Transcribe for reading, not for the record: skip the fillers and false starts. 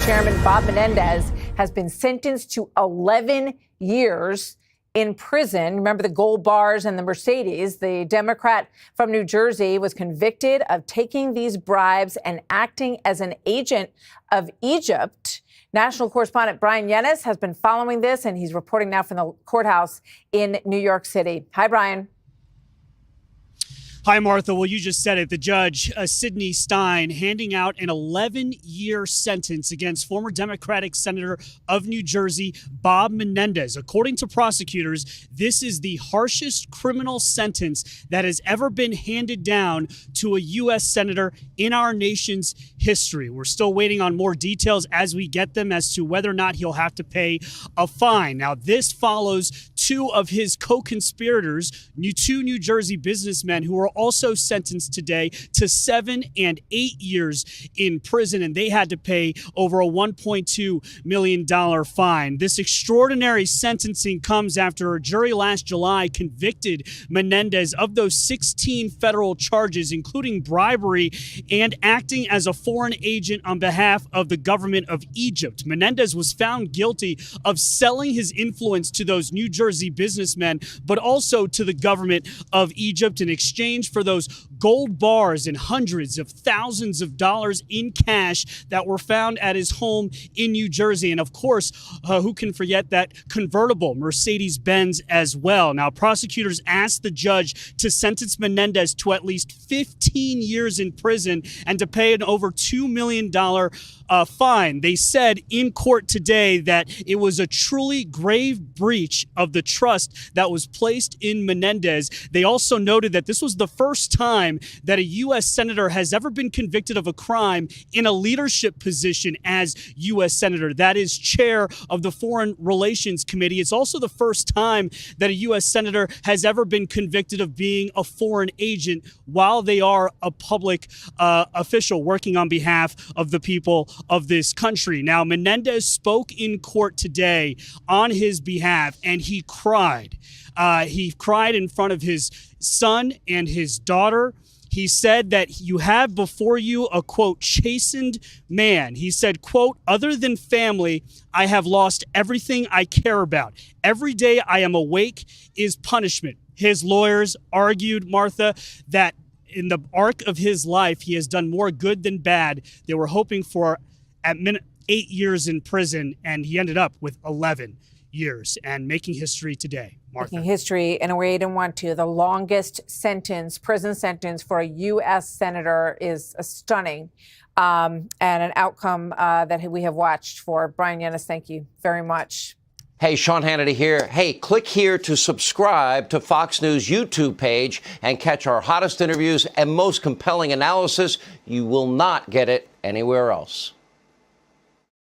Chairman Bob Menendez has been sentenced to 11 years in prison. Remember the gold bars and the Mercedes? The Democrat from New Jersey was convicted of taking these bribes and acting as an agent of Egypt. National correspondent Brian Yennis has been following this, and he's reporting now from the courthouse in New York City. Hi, Brian. Hi, Martha. Well, you just said it. The judge, Sidney Stein, handing out an 11-year sentence against former Democratic Senator of New Jersey, Bob Menendez. According to prosecutors, this is the harshest criminal sentence that has ever been handed down to a U.S. senator in our nation's history. We're still waiting on more details as we get them as to whether or not he'll have to pay a fine. Now, this follows two of his co-conspirators, two New Jersey businessmen who are also sentenced today to 7 and 8 years in prison, and they had to pay over a $1.2 million fine. This extraordinary sentencing comes after a jury last July convicted Menendez of those 16 federal charges, including bribery and acting as a foreign agent on behalf of the government of Egypt. Menendez was found guilty of selling his influence to those New Jersey businessmen, but also to the government of Egypt in exchange for those gold bars and hundreds of thousands of dollars in cash that were found at his home in New Jersey. And of course, who can forget that convertible Mercedes-Benz as well? Now, prosecutors asked the judge to sentence Menendez to at least 15 years in prison and to pay an over $2 million fine. They said in court today that it was a truly grave breach of the trust that was placed in Menendez. They also noted that this was the first time that a U.S. senator has ever been convicted of a crime in a leadership position as U.S. senator. That is chair of the Foreign Relations Committee. It's also the first time that a U.S. senator has ever been convicted of being a foreign agent while they are a public official working on behalf of the people of this country. Now, Menendez spoke in court today on his behalf, and he cried. He cried in front of his son and his daughter. He said that you have before you a, quote, chastened man. He said, quote, other than family, I have lost everything I care about. Every day I am awake is punishment. His lawyers argued, Martha, that in the arc of his life, he has done more good than bad. They were hoping for at minute 8 years in prison, and he ended up with 11 years and making history today. Martha. Making history in a way you didn't want to. The longest prison sentence for a U.S. senator is stunning, and an outcome that we have watched for. Brian Yennis, thank you very much. Hey, Sean Hannity here. Hey, click here to subscribe to Fox News YouTube page and catch our hottest interviews and most compelling analysis. You will not get it anywhere else.